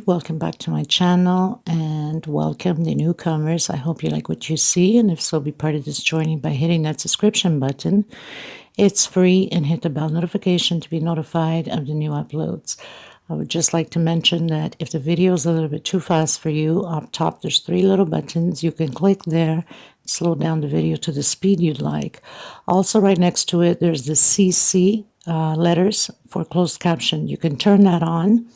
welcome back to my channel and welcome the newcomers. I hope you like what you see, and if so, be part of this journey by hitting that subscription button. It's free, and hit the bell notification to be notified of the new uploads. I would just like to mention that if the video is a little bit too fast for you, up top there's 3 little buttons. You can click there, slow down the video to the speed you'd like. Also, right next to it, there's the CC letters for closed caption. You can turn that on,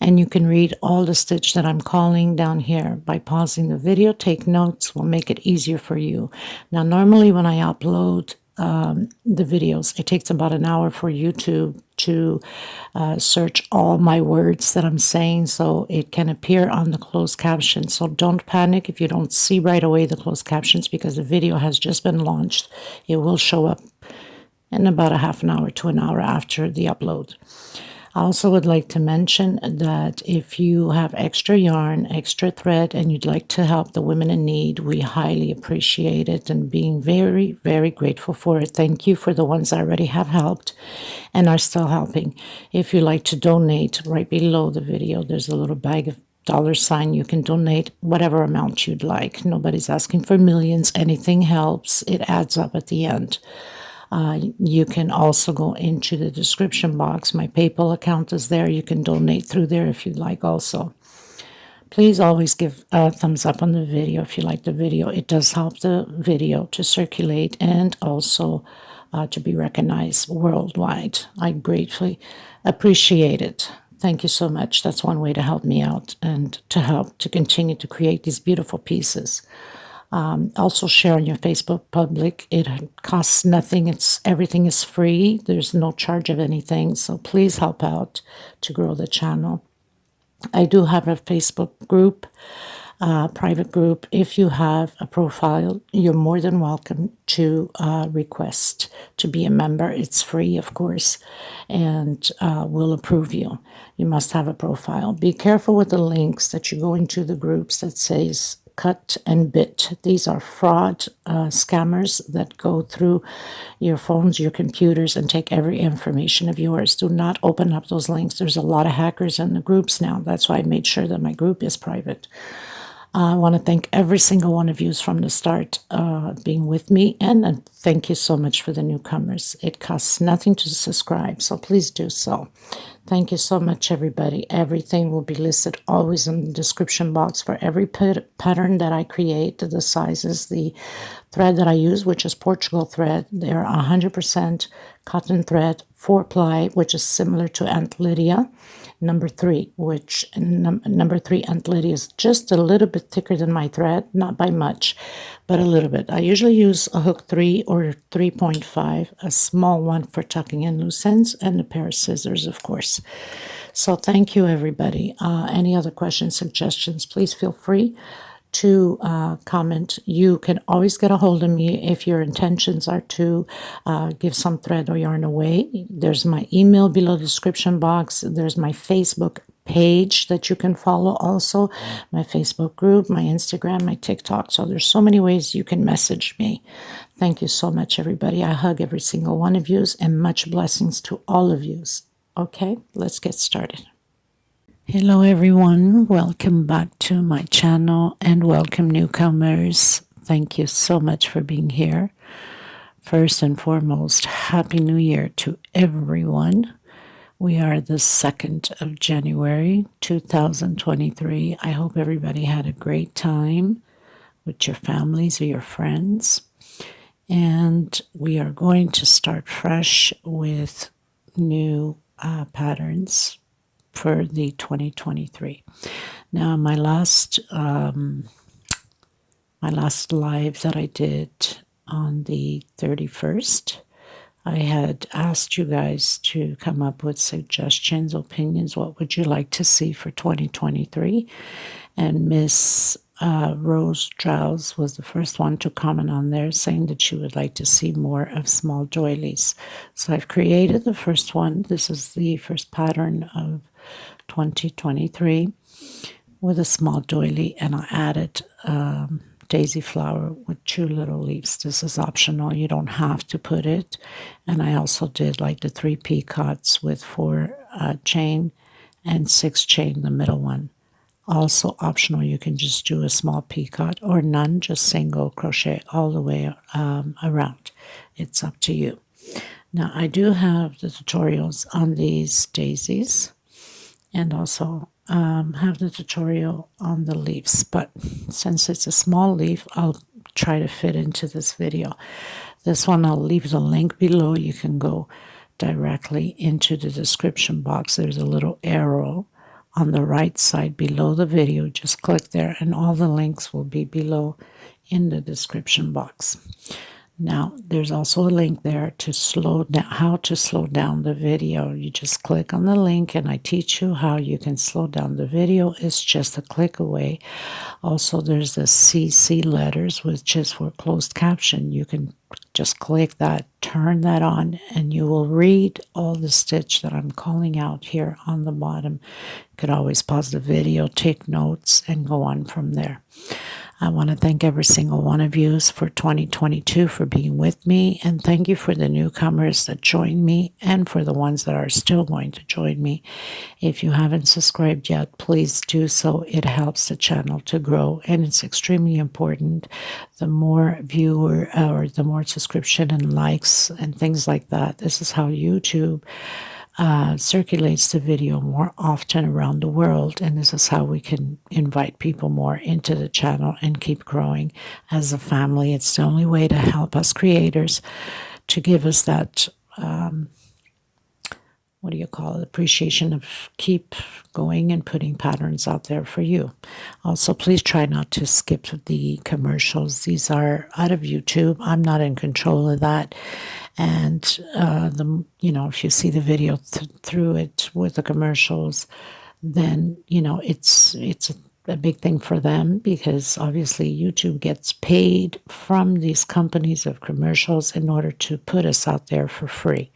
and you can read all the stitch that I'm calling down here. By pausing the video, take notes, will make it easier for you. Now, normally when I upload the videos, it takes about an hour for YouTube to search all my words that I'm saying, so it can appear on the closed captions. So don't panic if you don't see right away the closed captions, because the video has just been launched. It will show up in about a half an hour to an hour after the upload. I also would like to mention that if you have extra yarn, extra thread, and you'd like to help the women in need, we highly appreciate it and being very, very grateful for it. Thank you for the ones I already have helped and are still helping. If you'd like to donate, right below the video, there's a little bag of $. You can donate whatever amount you'd like. Nobody's asking for millions. Anything helps. It adds up at the end. You can also go into the description box. My PayPal account is there. You can donate through there if you'd like also. Please always give a thumbs up on the video if you like the video. It does help the video to circulate and also to be recognized worldwide. I gratefully appreciate it. Thank you so much. That's one way to help me out and to help to continue to create these beautiful pieces. Also share on your Facebook public. It costs nothing. Everything is free. There's no charge of anything. So please help out to grow the channel. I do have a Facebook group, private group. If you have a profile, you're more than welcome to request to be a member. It's free, of course, and we'll approve you. You must have a profile. Be careful with the links that you go into the groups that says cut and bit. These are fraud scammers that go through your phones, your computers, and take every information of yours. Do not open up those links. There's a lot of hackers in the groups now. That's why I made sure that my group is private. I want to thank every single one of you from the start being with me, and thank you so much for the newcomers. It costs nothing to subscribe, so please do so. Thank you so much, everybody. Everything will be listed always in the description box for every pattern that I create, the sizes, the thread that I use, which is Portugal thread. They're 100% cotton thread, 4-ply, which is similar to Aunt Lydia. Number 3, which number 3 Aunt Lydia is just a little bit thicker than my thread, not by much, but a little bit. I usually use a hook 3 or 3.5, a small one for tucking in loose ends, and a pair of scissors, of course. So thank you, everybody. Any other questions, suggestions, please feel free to comment. You can always get a hold of me if your intentions are to give some thread or yarn away. There's my email below the description box. There's my Facebook page that you can follow also, my Facebook group, my Instagram, my TikTok. So there's so many ways you can message me. Thank you so much, everybody. I hug every single one of you, and much blessings to all of you. Okay, let's get started. Hello everyone, welcome back to my channel and welcome newcomers. Thank you so much for being here. First and foremost, Happy New Year to everyone. We are the 2nd of January 2023. I hope everybody had a great time with your families or your friends. And we are going to start fresh with new patterns for the 2023. Now, my last live that I did on the 31st, I had asked you guys to come up with suggestions, opinions. What would you like to see for 2023? And Miss Rose Drowse was the first one to comment on there, saying that she would like to see more of small doilies. So I've created the first one. This is the first pattern of 2023 with a small doily, and I added daisy flower with 2 little leaves. This is optional. You don't have to put it. And I also did like the 3 peacocks with 4 chain and 6 chain the middle one. Also optional, you can just do a small picot or none, just single crochet all the way around. It's up to you. Now I do have the tutorials on these daisies, and also have the tutorial on the leaves, but since it's a small leaf, I'll try to fit into this video. This one I'll leave the link below. You can go directly into the description box. There's a little arrow on the right side below the video. Just click there and all the links will be below in the description box. Now, there's also a link there to slow down, how to slow down the video. You just click on the link and I teach you how you can slow down the video. It's just a click away. Also, there's the CC letters, which is for closed caption. You can just click that, turn that on, and you will read all the stitch that I'm calling out here on the bottom. You could always pause the video, take notes, and go on from there. I want to thank every single one of you for 2022 for being with me, and thank you for the newcomers that joined me and for the ones that are still going to join me. If you haven't subscribed yet, please do so. It helps the channel to grow, and it's extremely important. The more viewer or the more subscription and likes and things like that, this is how YouTube circulates the video more often around the world, and this is how we can invite people more into the channel and keep growing as a family. It's the only way to help us creators, to give us that what do you call it, appreciation of keep going and putting patterns out there for you. Also, please try not to skip the commercials. These are out of YouTube. I'm not in control of that. And if you see the video through it with the commercials, then it's a big thing for them, because obviously YouTube gets paid from these companies of commercials in order to put us out there for free.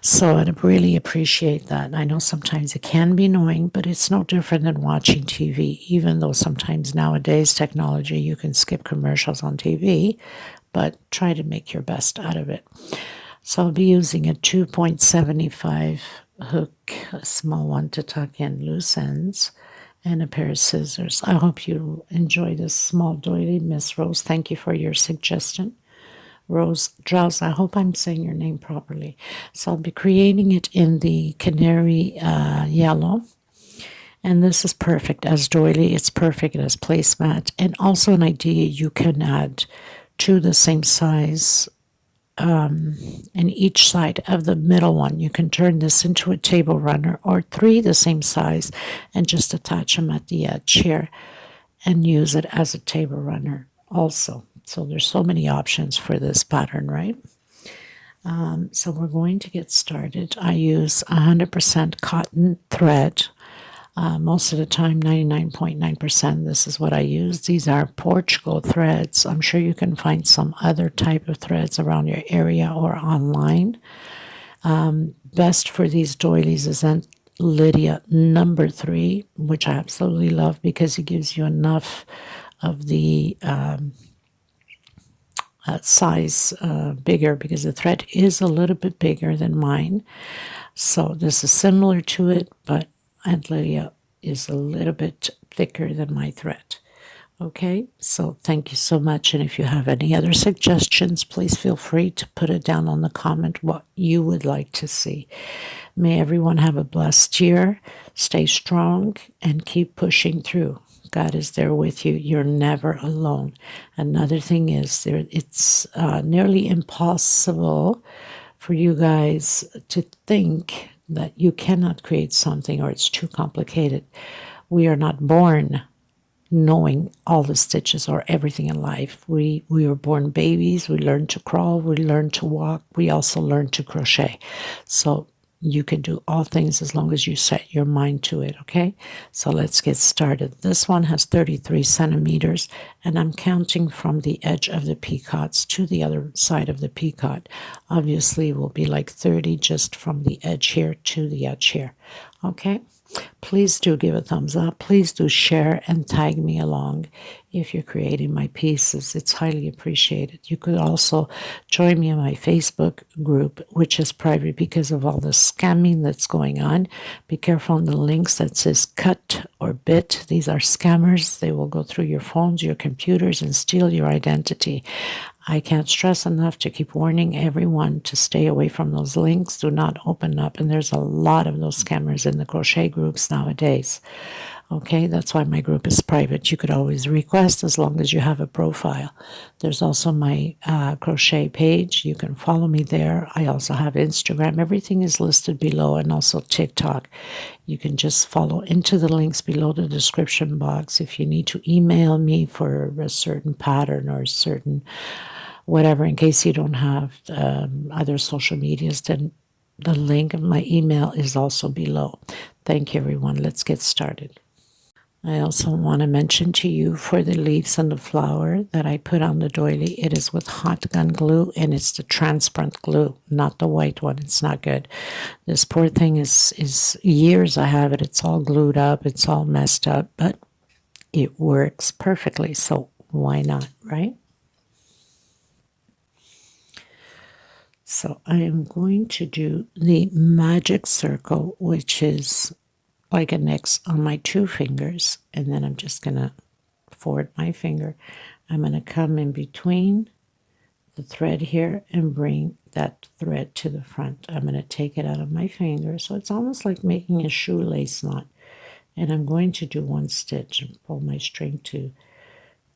So I'd really appreciate that. I know sometimes it can be annoying, but it's no different than watching TV, even though sometimes nowadays technology, you can skip commercials on TV, but try to make your best out of it. So I'll be using a 2.75 hook, a small one to tuck in loose ends, and a pair of scissors. I hope you enjoy this small doily. Miss Rose, thank you for your suggestion. Rose Drowse, I hope I'm saying your name properly. So I'll be creating it in the canary yellow. And this is perfect as doily. It's perfect as placemat. And also an idea you can add to the same size in each side of the middle one. You can turn this into a table runner, or 3 the same size, and just attach them at the edge here and use it as a table runner also. So there's so many options for this pattern, right? So we're going to get started. I use 100% cotton thread. Most of the time, 99.9%, this is what I use. These are Portugal threads. I'm sure you can find some other type of threads around your area or online. Best for these doilies is Aunt Lydia number 3, which I absolutely love because it gives you enough of the size bigger, because the thread is a little bit bigger than mine. So this is similar to it, but Aunt Lydia is a little bit thicker than my thread. Okay, so thank you so much. And if you have any other suggestions, please feel free to put it down on the comment what you would like to see. May everyone have a blessed year. Stay strong and keep pushing through. God is there with you. You're never alone. Another thing is, it's nearly impossible for you guys to think that you cannot create something or it's too complicated. We are not born knowing all the stitches or everything in life. We were born babies. We learn to crawl. We learn to walk. We also learn to crochet. So you can do all things as long as you set your mind to it, okay? So let's get started. This one has 33 centimeters, and I'm counting from the edge of the peacots to the other side of the peacot. Obviously, it will be like 30 just from the edge here to the edge here, okay? Please do give a thumbs up. Please do share and tag me along. if you're creating my pieces. It's highly appreciated. You could also join me on my Facebook group, which is private because of all the scamming that's going on. Be careful on the links that says cut or bit. These are scammers. They will go through your phones, your computers, and steal your identity. I can't stress enough to keep warning everyone to stay away from those links. Do not open up. And there's a lot of those scammers in the crochet groups nowadays. Okay, that's why my group is private. You could always request as long as you have a profile. There's also my crochet page. You can follow me there. I also have Instagram. Everything is listed below, and also TikTok. You can just follow into the links below the description box. If you need to email me for a certain pattern or a certain whatever, in case you don't have other social medias, then the link of my email is also below. Thank you, everyone. Let's get started. I also want to mention to you for the leaves and the flower that I put on the doily, it is with hot gun glue, and it's the transparent glue, not the white one. It's not good. This poor thing is years I have it. It's all glued up. It's all messed up, but it works perfectly. So why not, right? So I am going to do the magic circle, which is like an X on my 2 fingers, and then I'm just going to forward my finger. I'm going to come in between the thread here and bring that thread to the front. I'm going to take it out of my finger, so it's almost like making a shoelace knot. And I'm going to do 1 stitch and pull my string to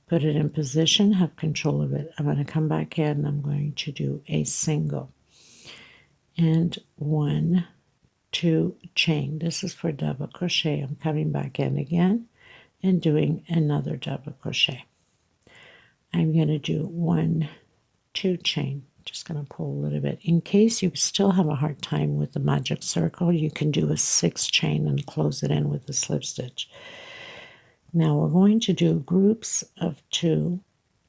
put it in position, have control of it. I'm going to come back in and I'm going to do a single and 1, 2 chain. This is for double crochet. I'm coming back in again and doing another double crochet. I'm going to do 1, 2 chain. Just going to pull a little bit. In case you still have a hard time with the magic circle, you can do a 6 chain and close it in with a slip stitch. Now we're going to do groups of 2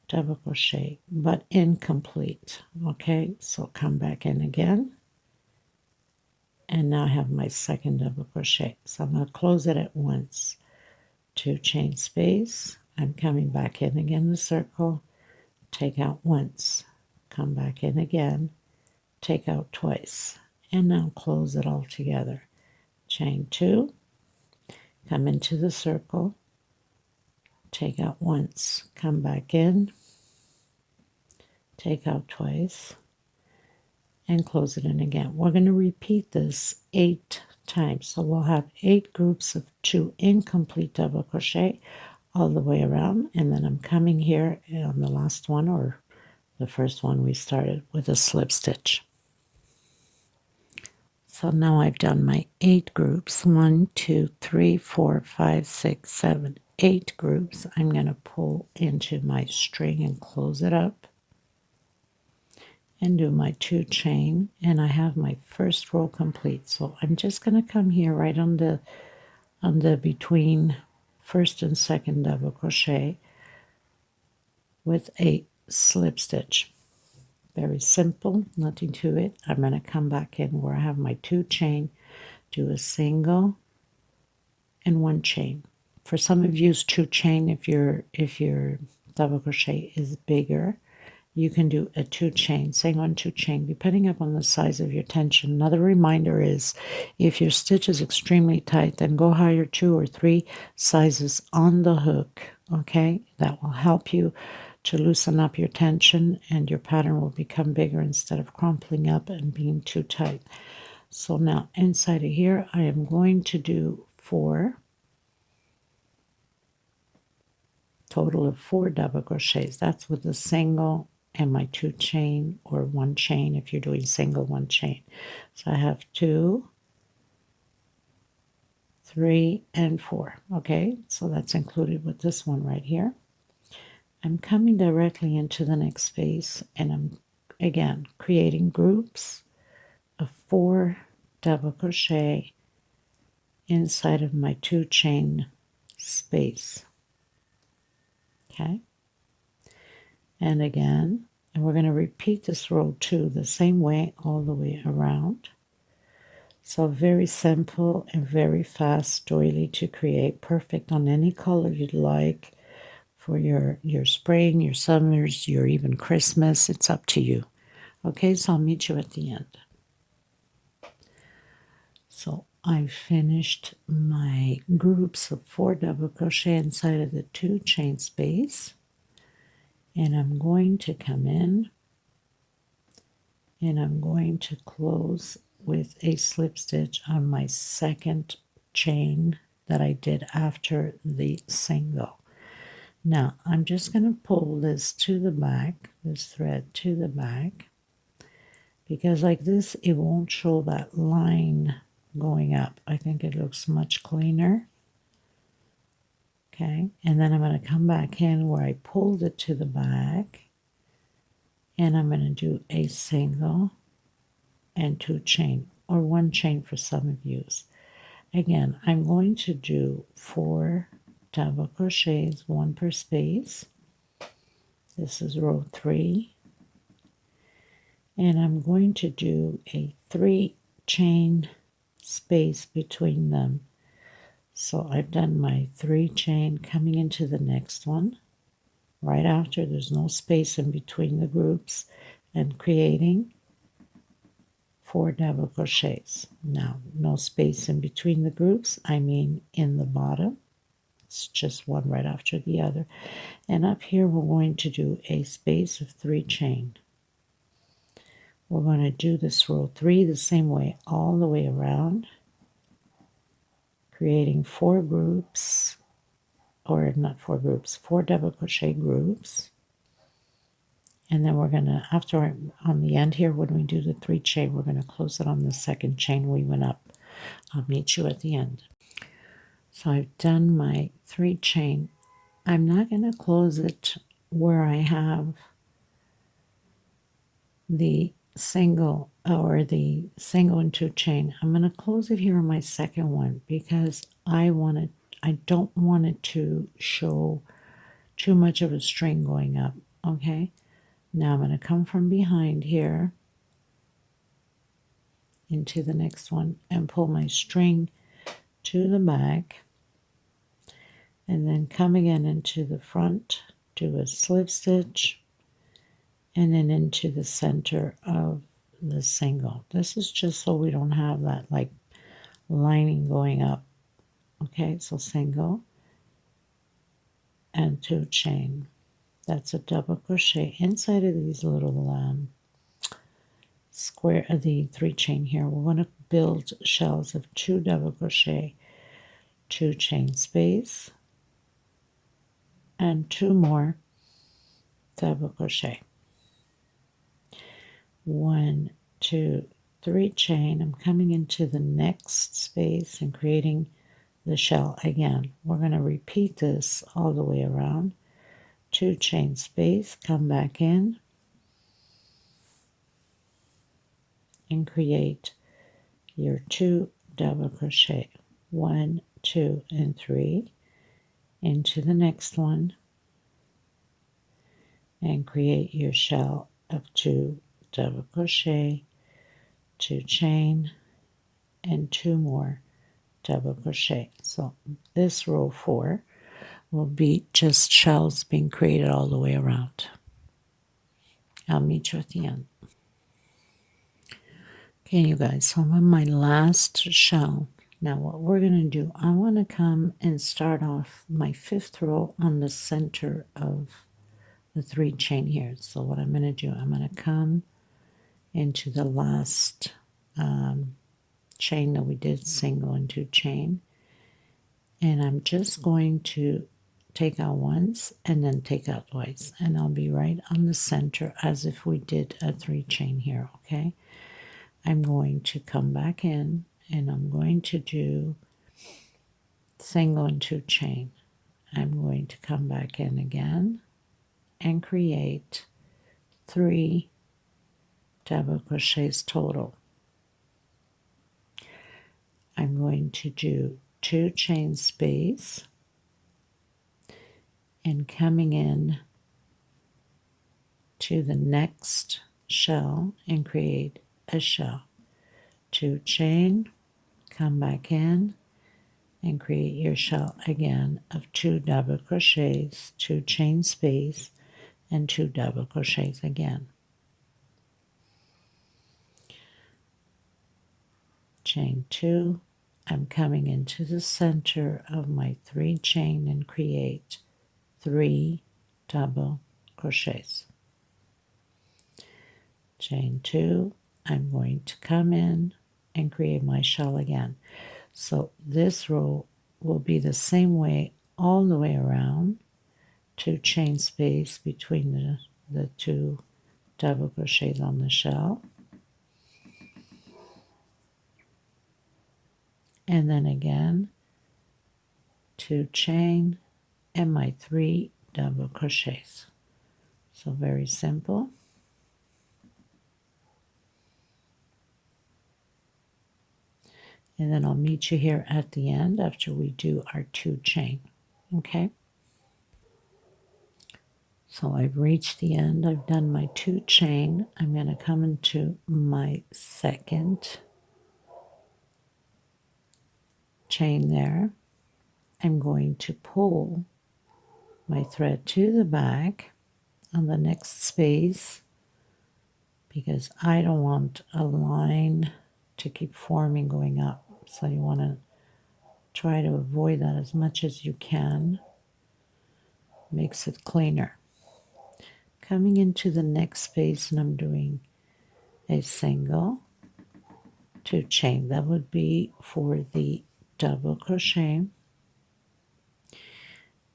double crochet, but incomplete. Okay, so come back in again. And now I have my second double crochet. So I'm going to close it at once. 2 chain space. I'm coming back in again the circle. Take out once. Come back in again. Take out twice. And now close it all together. Chain 2. Come into the circle. Take out once. Come back in. Take out twice. And close it in again. We're going to repeat this 8 times. So we'll have 8 groups of 2 incomplete double crochet all the way around. And then I'm coming here on the last one, or the first one we started, with a slip stitch. So now I've done my 8 groups. 1, 2, 3, 4, 5, 6, 7, 8 groups. I'm going to pull into my string and close it up. And do my 2 chain, and I have my first row complete. So I'm just going to come here right on the between first and second double crochet with a slip stitch. Very simple, nothing to it. I'm going to come back in where I have my 2 chain, do a single and 1 chain. For some of you, 2 chain if your double crochet is bigger. You can do a 2 chain, single and 2 chain, depending upon the size of your tension. Another reminder is if your stitch is extremely tight, then go higher 2 or 3 sizes on the hook, okay? That will help you to loosen up your tension, and your pattern will become bigger instead of crumpling up and being too tight. So now inside of here, I am going to do 4, total of 4 double crochets. That's with the single and my 2 chain, or 1 chain if you're doing single, 1 chain. So I have 2, 3, and 4. Okay, so that's included with this one right here. I'm coming directly into the next space, and I'm again creating groups of 4 double crochet inside of my 2 chain space. Okay, and again, and we're going to repeat this row 2 the same way all the way around. So very simple and very fast doily to create, perfect on any color you'd like for your spring, your summers, your even Christmas. It's up to you. Okay, so I'll meet you at the end. So I finished my groups of 4 double crochet inside of the 2 chain space, and I'm going to come in and I'm going to close with a slip stitch on my second chain that I did after the single. Now I'm just going to pull this to the back, this thread to the back, because like this it won't show that line going up. I think it looks much cleaner. Okay, and then I'm going to come back in where I pulled it to the back, and I'm going to do a single and 2 chain, or 1 chain for some of you. Again, I'm going to do 4 double crochets, 1 per space. This is row 3, and I'm going to do a 3 chain space between them. So I've done my 3 chain coming into the next one right after. There's no space in between the groups, and creating 4 double crochets. Now, no space in between the groups, I mean in the bottom. It's just one right after the other. And up here we're going to do a space of 3 chain. We're going to do this row 3 the same way all the way around, creating 4 groups, or not 4 groups, 4 double crochet groups. And then we're going to, after on the end here, when we do the 3 chain, we're going to close it on the second chain we went up. I'll meet you at the end. So I've done my 3 chain. I'm not going to close it where I have the single, or the single and 2 chain. I'm going to close it here on my second one because I don't want it to show too much of a string going up. Okay, now I'm going to come from behind here into the next one and pull my string to the back, and then come again into the front, do a slip stitch, and then into the center of the single. This is just so we don't have that like lining going up. Okay, so single and 2 chain. That's a double crochet inside of these little square of the 3 chain here. We're going to build shells of 2 double crochet, 2 chain space, and 2 more double crochet. 1, 2, 3 chain. I'm coming into the next space and creating the shell again. We're going to repeat this all the way around. 2 chain space, come back in and create your 2 double crochet. 1, 2, and 3 into the next one, and create your shell of 2 double crochet, 2 chain, and 2 more double crochet. So this row 4 will be just shells being created all the way around. I'll meet you at the end. Okay, you guys, so I'm on my last shell. Now what we're going to do, I want to come and start off my 5th row on the center of the 3 chain here. So what I'm going to do, I'm going to come into the last chain that we did, single and 2 chain, and I'm just going to take out once and then take out twice, and I'll be right on the center as if we did a 3 chain here. Okay, I'm going to come back in and I'm going to do single and 2 chain. I'm going to come back in again and create 3 double crochets total. I'm going to do 2 chain space and coming in to the next shell and create a shell. 2 chain, come back in and create your shell again of 2 double crochets, 2 chain space, and 2 double crochets again. Chain 2, I'm coming into the center of my 3 chain and create 3 double crochets. Chain 2, I'm going to come in and create my shell again. So this row will be the same way all the way around, 2 chain space between the 2 double crochets on the shell, and then again 2 chain and my 3 double crochets. So very simple. And then I'll meet you here at the end after we do our 2 chain. Okay? So I've reached the end. I've done my 2 chain. I'm going to come into my second chain there. I'm going to pull my thread to the back on the next space because I don't want a line to keep forming going up. So you want to try to avoid that as much as you can. Makes it cleaner. Coming into the next space, and I'm doing a single 2 chain. That would be for the double crochet.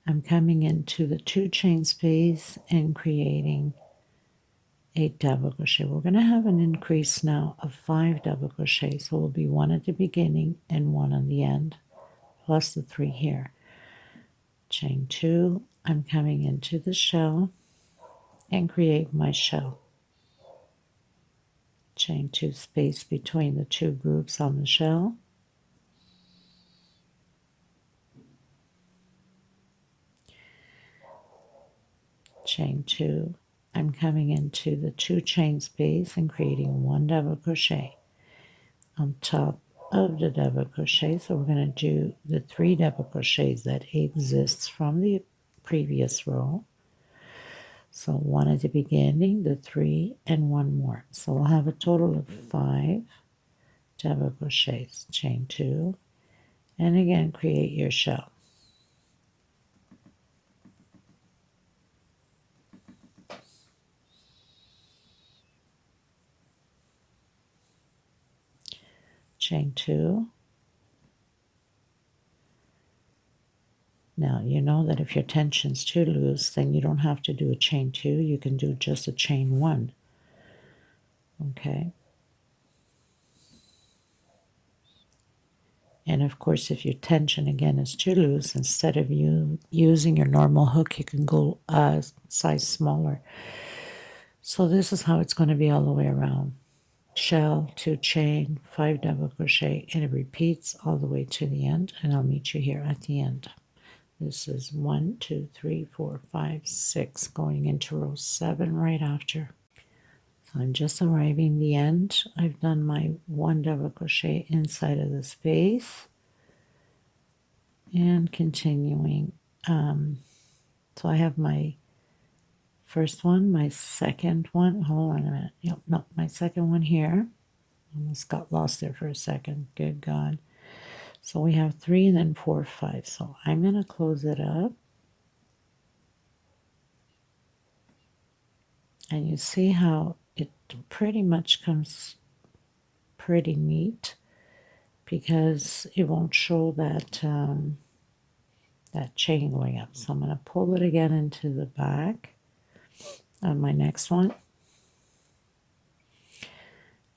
I'm coming into the 2 chain space and creating a double crochet. We're going to have an increase now of 5 double crochets. So it will be 1 at the beginning and 1 on the end, plus the 3 here. Chain 2, I'm coming into the shell and create my shell. Chain 2 space between the 2 groups on the shell. Chain 2, I'm coming into the 2 chain space and creating 1 double crochet on top of the double crochet. So we're going to do the 3 double crochets that exists from the previous row. So 1 at the beginning, the 3, and 1 more. So we'll have a total of 5 double crochets. Chain 2, and again create your shell. Chain 2. Now you know that if your tension's too loose, then you don't have to do a chain 2. You can do just a chain 1. Okay. And of course, if your tension again is too loose, instead of you using your normal hook, you can go a size smaller. So this is how it's going to be all the way around. Shell, 2 chain, 5 double crochet, and it repeats all the way to the end, and I'll meet you here at the end. This is 1, 2, 3, 4, 5, 6, going into row 7 right after. So I'm just arriving the end. I've done my 1 double crochet inside of the space and continuing. So I have my first one, my second one. Hold on a minute. Yep, no, my second one here. Almost got lost there for a second. Good God. So we have 3 and then 4, 5. So I'm going to close it up. And you see how it pretty much comes pretty neat because it won't show that that chain going up. So I'm going to pull it again into the back on my next one.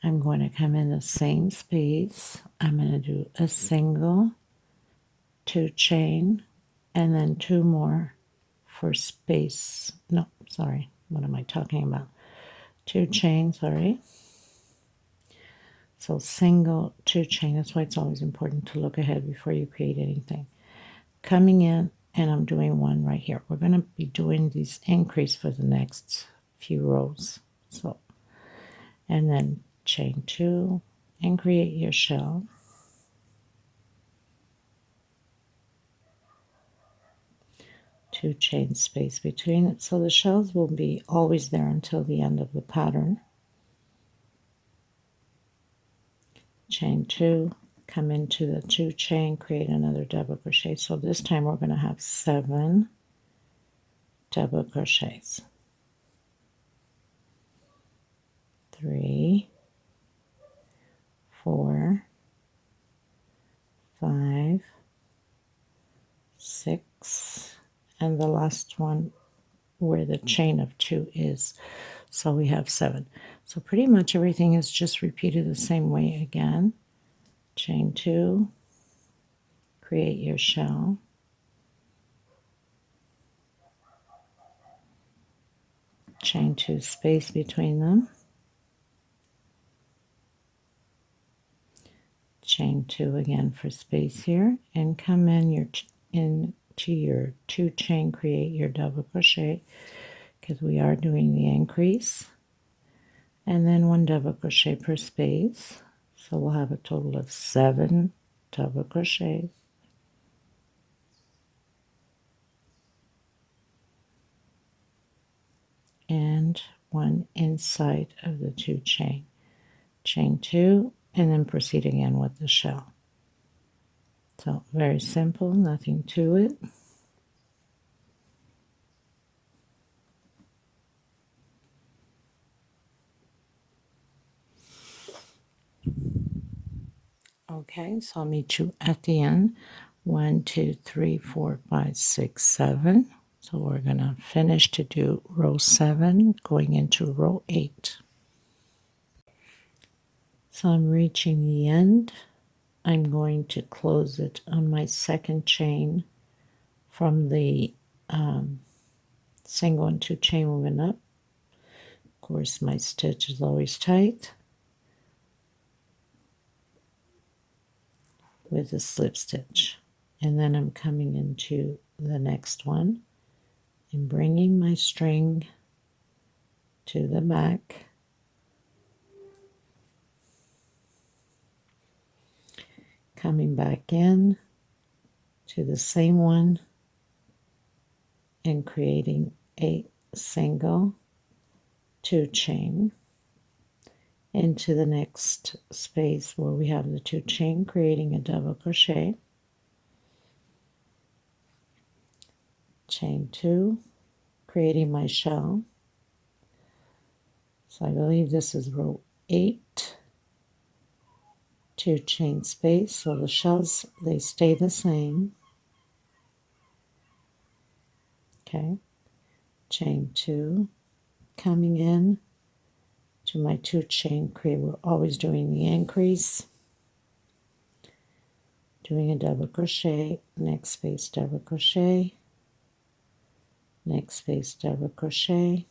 I'm going to come in the same space. I'm going to do a single, 2 chain, and then 2 more for space. No, sorry. What am I talking about? 2 chain, sorry. So single, 2 chain. That's why it's always important to look ahead before you create anything. Coming in, and I'm doing 1 right here. We're going to be doing these increase for the next few rows. So, and then chain 2 and create your shell. 2 chain space between it. So the shells will be always there until the end of the pattern. Chain 2, come into the 2 chain, create another double crochet. So this time we're going to have 7 double crochets. 3, 4, 5, 6, and the last one where the chain of 2 is. So we have 7. So pretty much everything is just repeated the same way again. Chain 2, create your shell. Chain 2 space between them. Chain 2 again for space here, and come into your 2 chain, create your double crochet, because we are doing the increase, and then 1 double crochet per space. So we'll have a total of 7 double crochets. And 1 inside of the 2 chain. Chain 2, and then proceed again with the shell. So very simple, nothing to it. Okay, so I'll meet you at the end. 1, 2, 3, 4, 5, 6, 7. So we're going to finish to do row 7, going into row 8. So I'm reaching the end. I'm going to close it on my second chain from the single and 2 chain moving up. Of course, my stitch is always tight with a slip stitch. And then I'm coming into the next one and bringing my string to the back, coming back in to the same one and creating a single 2 chain into the next space where we have the 2 chain, creating a double crochet, chain 2, creating my shell. So I believe this is row 8, 2 chain space, so the shells, they stay the same. Okay, chain 2, coming in to my 2 chain, create, we're always doing the increase, doing a double crochet, next space double crochet, next space double crochet.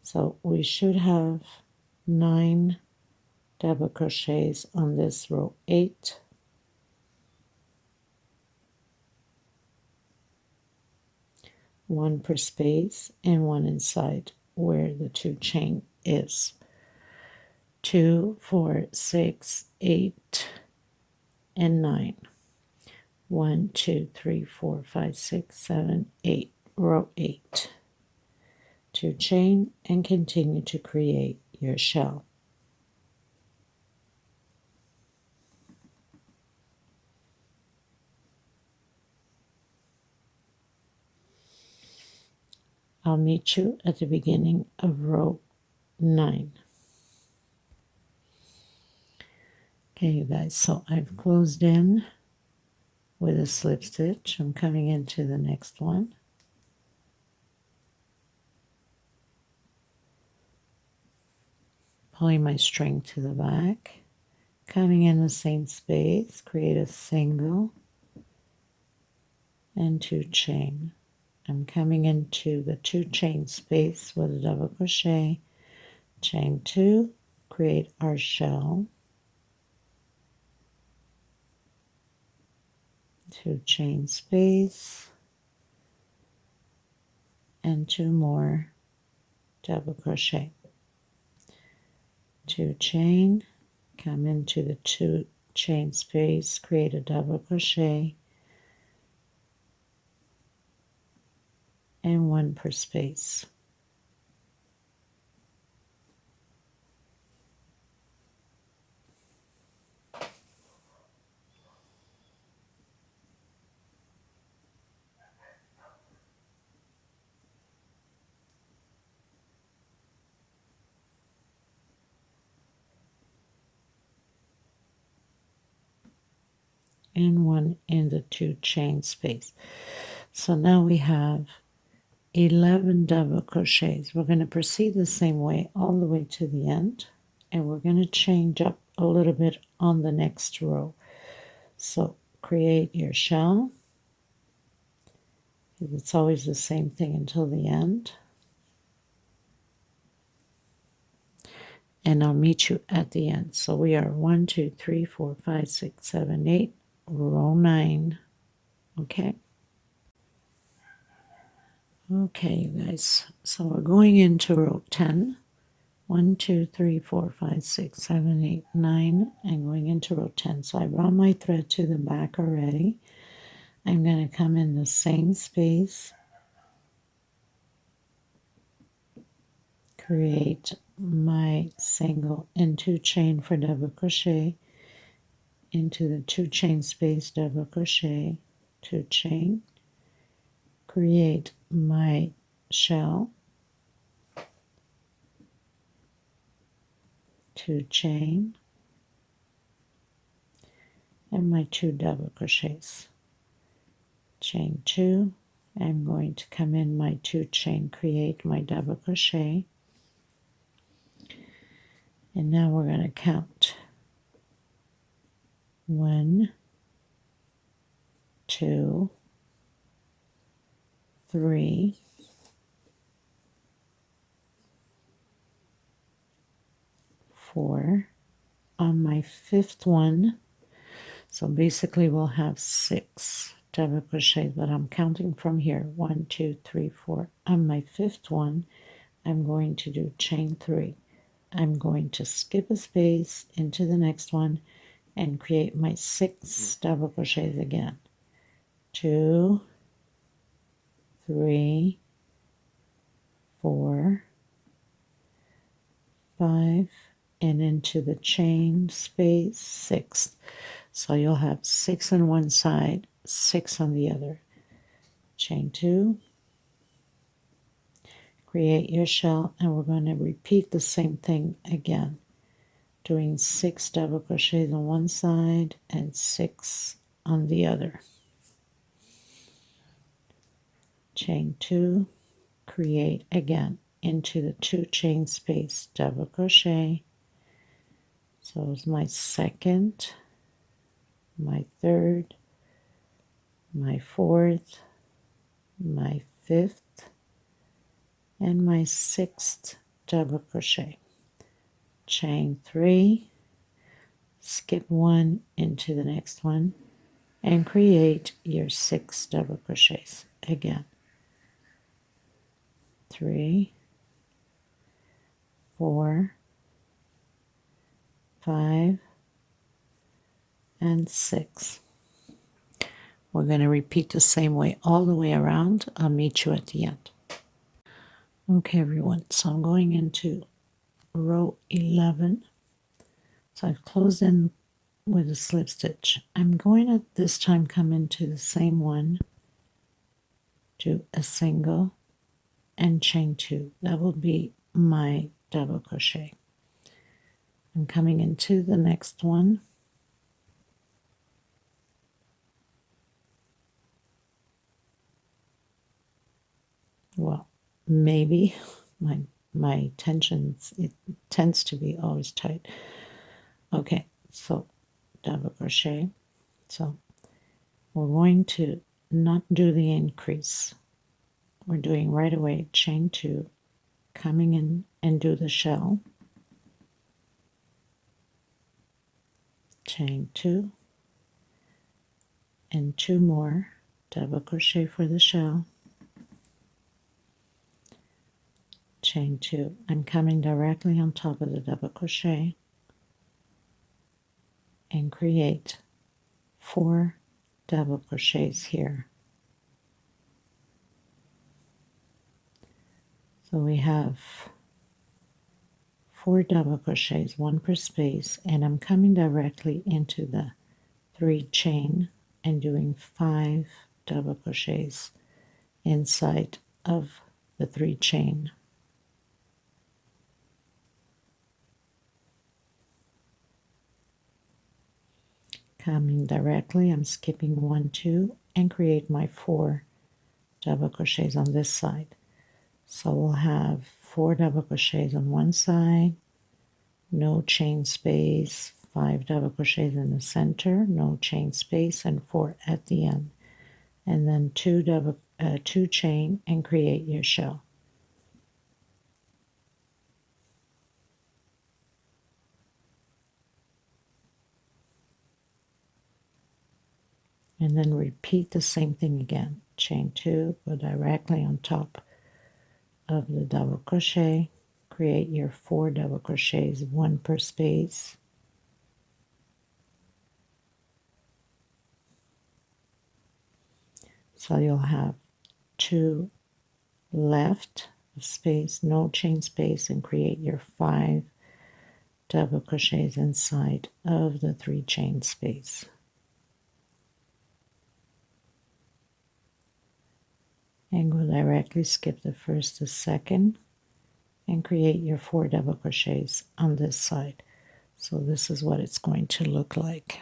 So we should have 9 double crochets on this row 8. One per space and 1 inside where the 2 chain is. 2, 4, 6, 8, and 9. 1, 2, 3, 4, 5, 6, 7, 8. Row 8. 2 chain and continue to create your shell. I'll meet you at the beginning of row 9. Okay, you guys, so I've closed in with a slip stitch. I'm coming into the next one. Pulling my string to the back, coming in the same space, create a single and 2 chain. I'm coming into the 2 chain space with a double crochet, chain 2, create our shell, 2 chain space, and 2 more double crochet. 2 chain, come into the 2 chain space, create a double crochet, and 1 per space. And 1 in the 2 chain space. So now we have 11 double crochets. We're going to proceed the same way all the way to the end, and we're going to change up a little bit on the next row. So create your shell. It's always the same thing until the end. And I'll meet you at the end. So we are 1, 2, 3, 4, 5, 6, 7, 8, row 9. Okay. Okay, you guys. So we're going into row 10. 1, 2, 3, 4, 5, 6, 7, 8, 9, and going into row 10. So I brought my thread to the back already. I'm going to come in the same space, create my single and 2 chain for double crochet, into the 2 chain space, double crochet, 2 chain, create my shell, 2 chain, and my 2 double crochets. Chain 2, I'm going to come in my 2 chain, create my double crochet, and now we're going to count 1, 2, 3, 4. On my 5th one, so basically we'll have 6 double crochets, but I'm counting from here, 1, 2, 3, 4. On my 5th one, I'm going to do chain 3. I'm going to skip a space into the next one and create my 6 double crochets again. 2, 3, 4, 5, and into the chain space 6. So you'll have 6 on one side, 6 on the other. Chain 2, create your shell, and we're going to repeat the same thing again, doing 6 double crochets on one side and 6 on the other. Chain 2, create again into the 2 chain space, double crochet. So it's my 2nd, my 3rd, my 4th, my 5th, and my 6th double crochet. Chain 3, skip 1 into the next one, and create your 6 double crochets again. 3, 4, 5, and 6. We're going to repeat the same way all the way around. I'll meet you at the end. Okay, everyone, so I'm going into row 11. So I've closed in with a slip stitch. I'm going to this time come into the same one, do a single, and chain 2. That will be my double crochet. I'm coming into the next one, well, maybe my tensions, it tends to be always tight. Okay, so double crochet. So we're going to not do the increase. We're doing right away chain 2, coming in and do the shell, chain 2, and 2 more, double crochet for the shell, chain 2. I'm coming directly on top of the double crochet and create 4 double crochets here. So we have 4 double crochets, 1 per space, and I'm coming directly into the 3 chain and doing 5 double crochets inside of the 3 chain. Coming directly, I'm skipping 1, 2, and create my 4 double crochets on this side. So we'll have 4 double crochets on one side, no chain space, 5 double crochets in the center, no chain space, and 4 at the end. And then 2 chain and create your shell. And then repeat the same thing again. Chain 2, go directly on top of the double crochet, create your 4 double crochets, 1 per space. So you'll have 2 left of space, no chain space, and create your 5 double crochets inside of the 3 chain space. And go directly, skip the first to second, and create your 4 double crochets on this side. So this is what it's going to look like.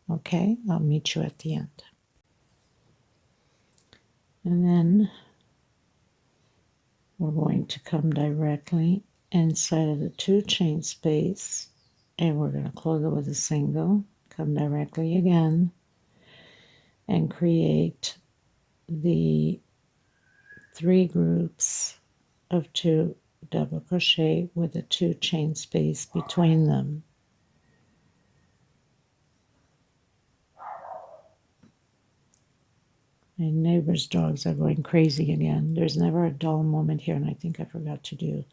Okay, I'll meet you at the end. And then we're going to come directly inside of the 2 chain space, and we're going to close it with a single. Come directly again and create the 3 groups of 2 double crochet with a 2 chain space between them. My neighbor's dogs are going crazy again. There's never a dull moment here, and I think I forgot to do.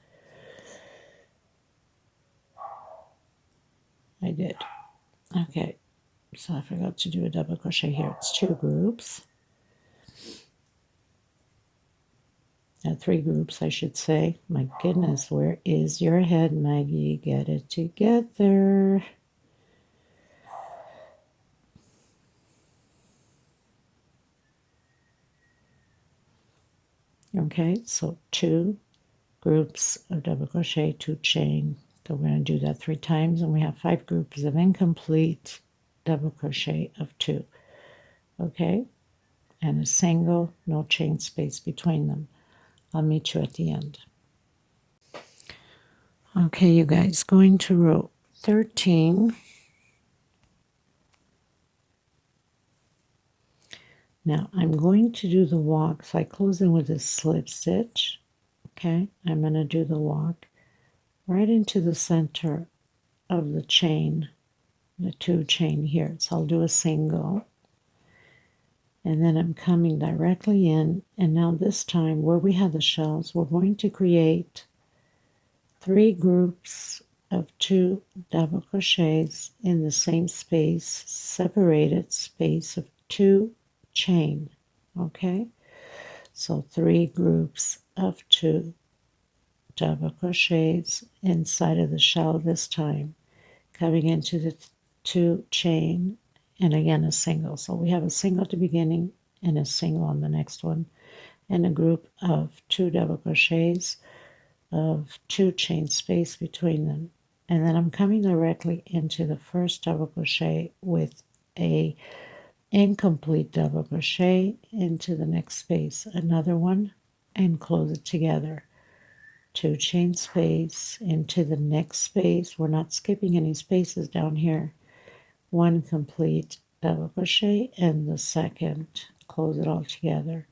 I did. Okay, so I forgot to do a double crochet here. It's 2 groups. 3 groups, I should say. My goodness, where is your head, Maggie? Get it together. Okay, so 2 groups of double crochet, 2 chain. So we're going to do that 3 times, and we have 5 groups of incomplete double crochet of 2. Okay, and a single, no chain space between them. I'll meet you at the end. Okay, you guys, going to row 13. Now I'm going to do the walk, so I close in with a slip stitch. Okay, I'm going to do the walk right into the center of the chain, the 2 chain here. So I'll do a single, and then I'm coming directly in, and now this time where we have the shells, we're going to create 3 groups of 2 double crochets in the same space, separated space of 2 chain. Okay, so 3 groups of 2 double crochets inside of the shell this time, coming into the 2 chain, and again a single. So we have a single at the beginning and a single on the next one, and a group of 2 double crochets of 2 chain space between them. And then I'm coming directly into the first double crochet with a incomplete double crochet into the next space, another one, and close it together. 2 chain space into the next space. We're not skipping any spaces down here. 1 complete double crochet and the second, close it all together.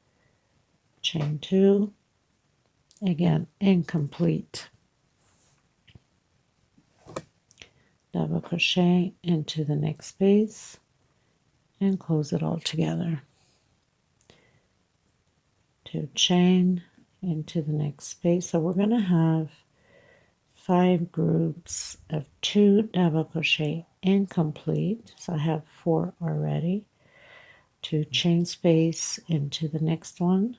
Chain 2, again incomplete double crochet into the next space and close it all together. 2 chain into the next space. So we're going to have 5 groups of 2 double crochet incomplete. So I have 4 already. 2 chain space into the next one.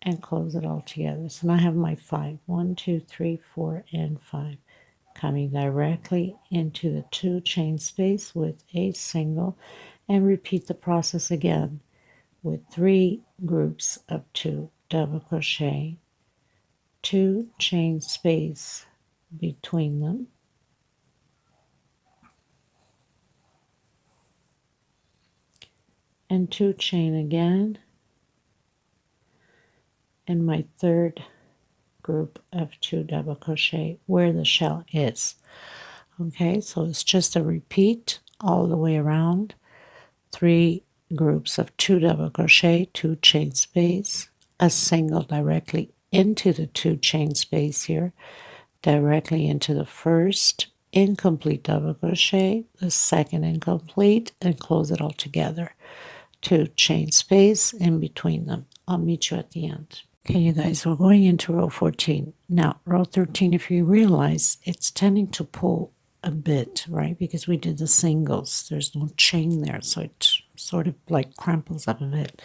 and close it all together. So now I have my 5. 1, 2, 3, 4, and 5 coming directly into the 2 chain space with a single, and repeat the process again with 3 groups of 2 double crochet, 2 chain space between them, and 2 chain again, and my third group of 2 double crochet where the shell is. Okay, so it's just a repeat all the way around. 3 groups of 2 double crochet, 2 chain space, a single directly into the 2 chain space here, directly into the first incomplete double crochet, the second incomplete, and close it all together. 2 chain space in between them. I'll meet you at the end. Okay, you guys, we're going into row 14. Now, row 13, if you realize, it's tending to pull a bit, right? Because we did the singles. There's no chain there, so it sort of like crumples up a bit.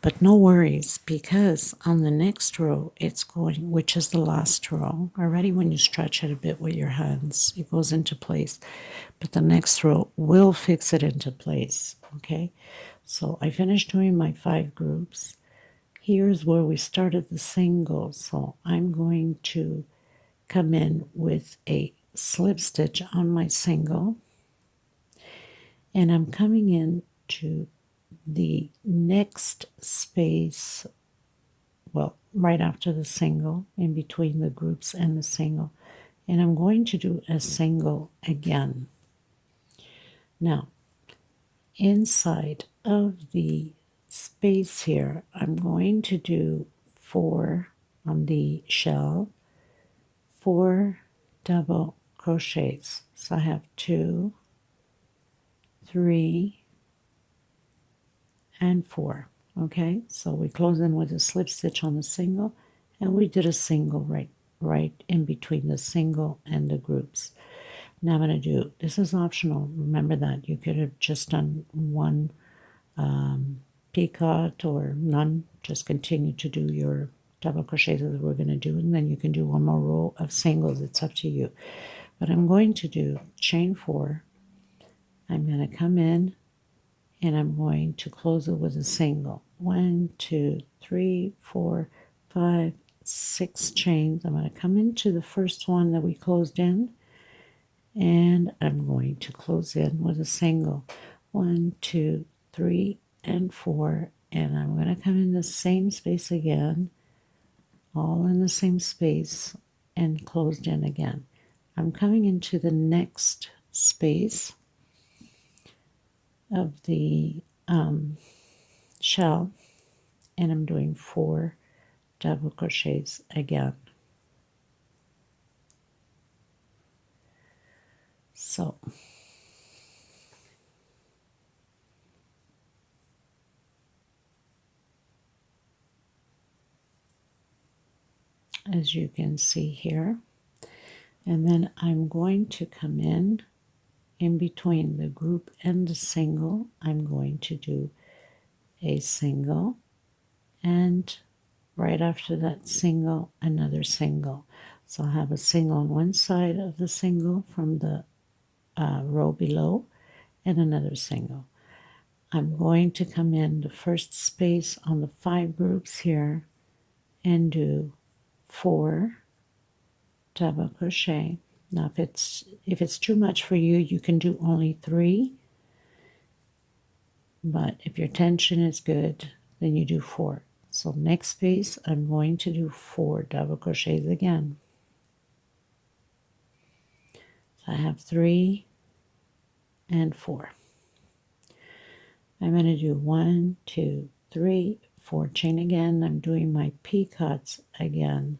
But no worries, because on the next row, it's going, which is the last row. Already when you stretch it a bit with your hands, it goes into place. But the next row will fix it into place, okay? So I finished doing my 5 groups. Here's where we started the single, so I'm going to come in with a slip stitch on my single, and I'm coming in to the next space, well, right after the single, in between the groups and the single, and I'm going to do a single again. Now, inside of the space here, I'm going to do 4 on the shell, 4 double crochets. So I have 2, 3, and 4. Okay, so we close in with a slip stitch on the single, and we did a single right in between the single and the groups. Now I'm going to do, this is optional, remember that. You could have just done one picot or none, just continue to do your double crochets that we're going to do, and then you can do one more row of singles. It's up to you. But I'm going to do chain 4. I'm going to come in and I'm going to close it with a single. 1, 2, 3, 4, 5, 6 chains. I'm going to come into the first one that we closed in, and I'm going to close in with a single. 1, 2, 3, and 4, and I'm going to come in the same space again, all in the same space, and closed in again. I'm coming into the next space of the shell, and I'm doing 4 double crochets again. So as you can see here, and then I'm going to come in between the group and the single. I'm going to do a single, and right after that single, another single. So I'll have a single on one side of the single from the row below, and another single. I'm going to come in the first space on the 5 groups here and do 4 double crochet. Now if it's too much for you, you can do only 3, but if your tension is good, then you do 4. So next space, I'm going to do 4 double crochets again. So I have 3 and 4. I'm going to do 1, 2, 3, 4 chain again. I'm doing my picots again.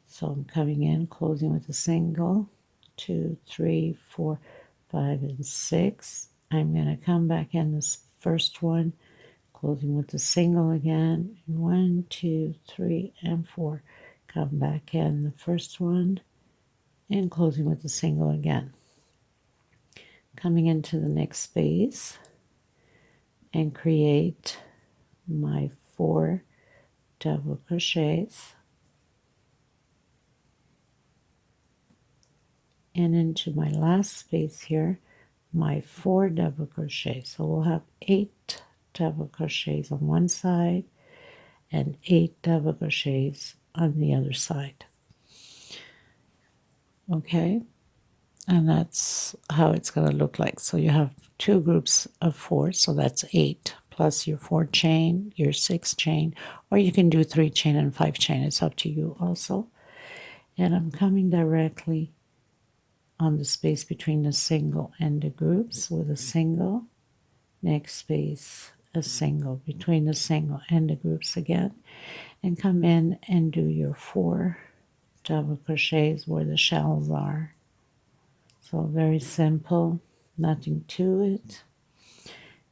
So I'm coming in, closing with a single, 2, 3, 4, 5, and 6. I'm going to come back in this first one, closing with the single again, 1, 2, 3, and 4. Come back in the first one and closing with the single again. Coming into the next space and create my 4 double crochets, and into my last space here, my 4 double crochets. So we'll have 8 double crochets on one side and 8 double crochets on the other side. Okay, and that's how it's going to look like. So you have 2 groups of 4, so that's 8 plus your 4 chain, your 6 chain, or you can do 3 chain and 5 chain. It's up to you also. And I'm coming directly on the space between the single and the groups with a single, next space a single, between the single and the groups again, and come in and do your 4 double crochets where the shells are. So very simple, nothing to it.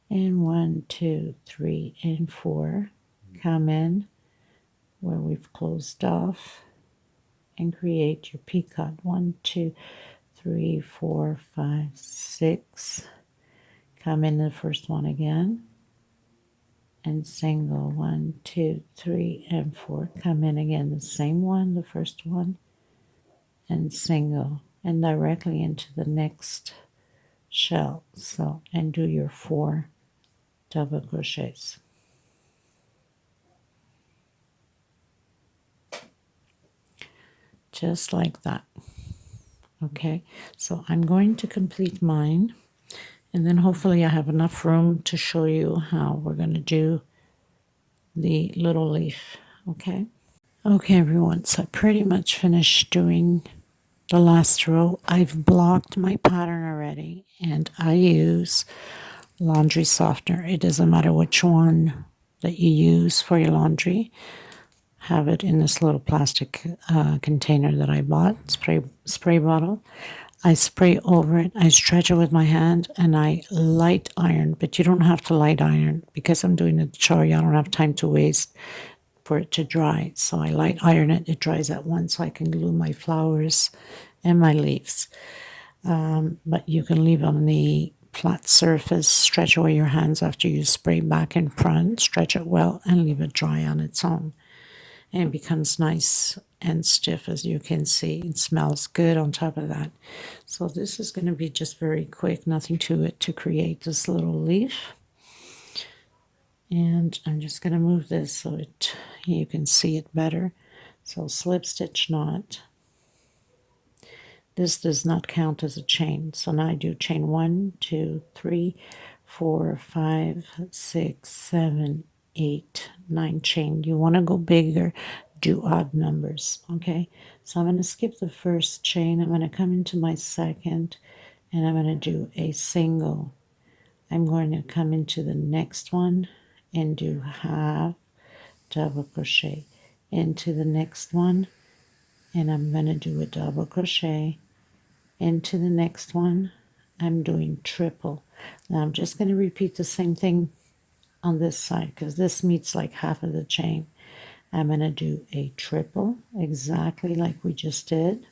And 1, 2, 3, and 4, come in where we've closed off and create your peacock. 1, 2, 3, 4, 5, 6. Come in the first one again and single. 1, 2, 3, and 4. Come in again, the same one, the first one, and single, and directly into the next shell. So, and do your 4 double crochets. Just like that. Okay, so I'm going to complete mine, and then hopefully I have enough room to show you how we're going to do the little leaf. Okay. Okay, everyone, so I pretty much finished doing the last row. I've blocked my pattern already, and I use laundry softener. It doesn't matter which one that you use for your laundry. Have it in this little plastic container that I bought, spray bottle. I spray over it, I stretch it with my hand, and I light iron. But you don't have to light iron because I'm doing a tutorial. I don't have time to waste for it to dry. So I light iron it. It dries at once, so I can glue my flowers and my leaves. But you can leave on the flat surface, stretch away your hands after you spray back and front, stretch it well, and leave it dry on its own. And it becomes nice and stiff, as you can see. It smells good on top of that. So this is going to be just very quick, nothing to it, to create this little leaf. And I'm just going to move this so you can see it better. So slip stitch knot. This does not count as a chain. So now I do chain 1, 2, 3, 4, 5, 6, 7, 8, 9 chain. You want to go bigger, do odd numbers. Okay, so I'm going to skip the first chain. I'm going to come into my second, and I'm going to do a single. I'm going to come into the next one and do half double crochet into the next one, and I'm going to do a double crochet into the next one. I'm doing triple. Now I'm just going to repeat the same thing on this side because this meets like half of the chain. I'm going to do a triple exactly like we just did.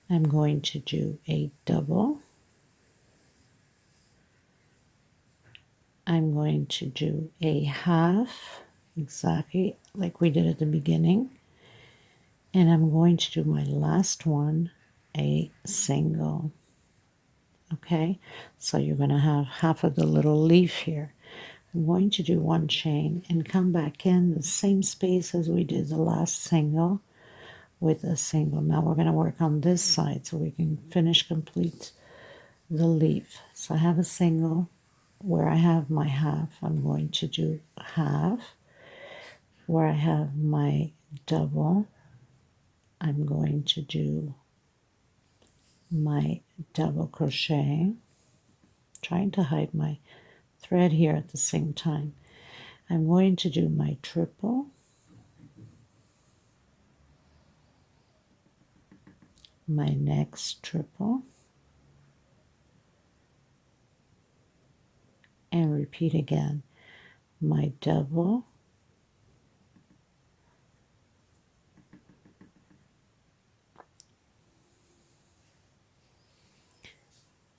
I'm going to do a double. I'm going to do a half exactly like we did at the beginning. And I'm going to do my last one a single. Okay, so you're going to have half of the little leaf here. I'm going to do 1 chain and come back in the same space as we did the last single with a single. Now we're going to work on this side so we can complete the leaf. So I have a single where I have my half. I'm going to do half. Where I have my double, I'm going to do my double crochet, trying to hide my thread here at the same time. I'm going to do my triple, my next triple, and repeat again. My double,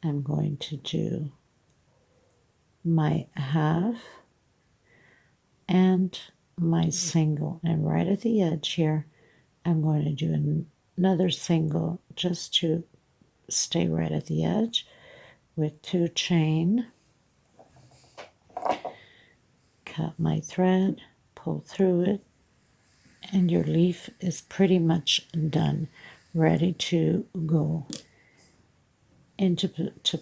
I'm going to do my half and my single, and right at the edge here I'm going to do another single just to stay right at the edge with 2 chain, cut my thread, pull through it, and your leaf is pretty much done, ready to go into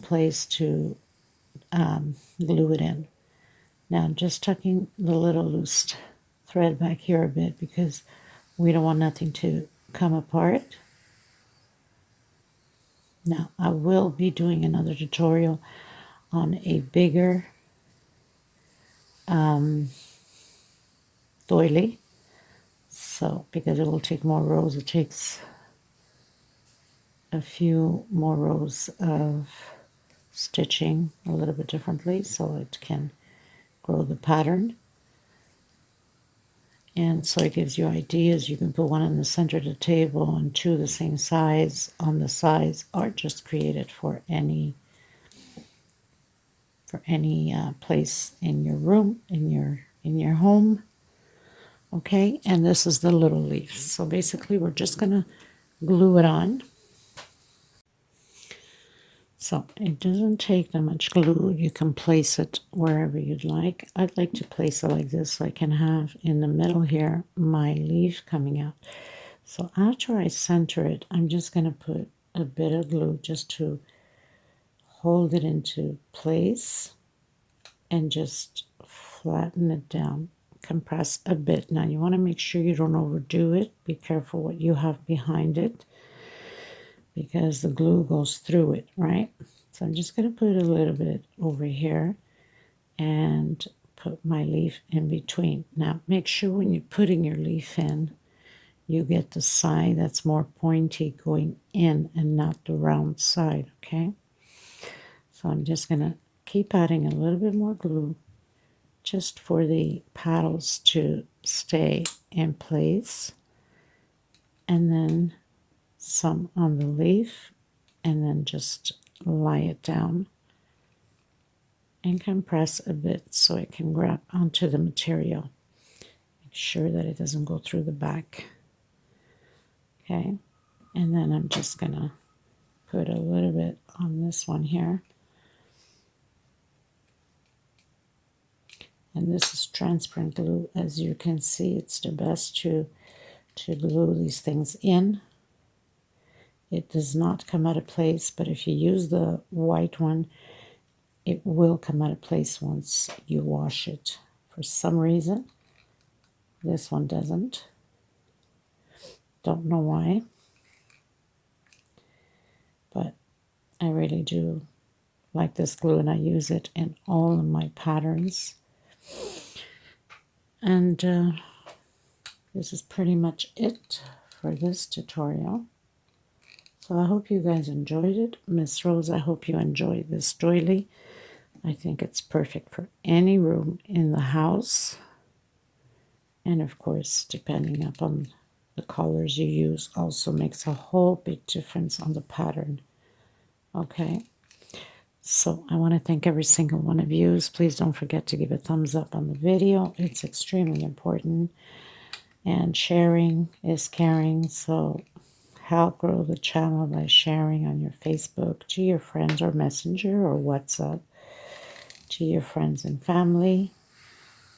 place to glue it in. Now I'm just tucking the little loose thread back here a bit because we don't want nothing to come apart. Now I will be doing another tutorial on a bigger doily, so because it will take more rows, it takes a few more rows of stitching a little bit differently so it can grow the pattern. And so it gives you ideas. You can put one in the center of the table and 2 the same size on the sides, or just create it for any place in your room, in your home. Okay, and this is the little leaf. So basically we're just gonna glue it on. So it doesn't take that much glue. You can place it wherever you'd like. I'd like to place it like this so I can have in the middle here my leaf coming out. So after I center it, I'm just going to put a bit of glue just to hold it into place and just flatten it down. Compress a bit. Now you want to make sure you don't overdo it. Be careful what you have behind it, because the glue goes through it, right? So I'm just going to put a little bit over here and put my leaf in between. Now make sure when you're putting your leaf in, you get the side that's more pointy going in and not the round side, okay? So I'm just going to keep adding a little bit more glue just for the petals to stay in place, and then some on the leaf, and then just lie it down and compress a bit so it can grab onto the material. Make sure that it doesn't go through the back. Okay, and then I'm just gonna put a little bit on this one here. And this is transparent glue. As you can see, it's the best to glue these things in. It does not come out of place, but if you use the white one, it will come out of place once you wash it. For some reason, this one doesn't. Don't know why, but I really do like this glue, and I use it in all of my patterns. And this is pretty much it for this tutorial. So I hope you guys enjoyed it. Miss Rose, I hope you enjoyed this doily. I think it's perfect for any room in the house. And of course, depending upon the colors you use, also makes a whole big difference on the pattern. Okay. So I want to thank every single one of you. Please don't forget to give a thumbs up on the video. It's extremely important. And sharing is caring. So help grow the channel by sharing on your Facebook to your friends, or Messenger, or WhatsApp to your friends and family.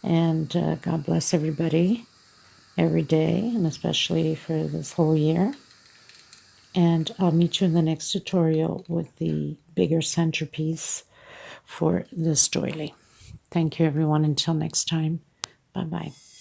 And God bless everybody every day, and especially for this whole year. And I'll meet you in the next tutorial with the bigger centerpiece for this doily. Thank you, everyone. Until next time. Bye-bye.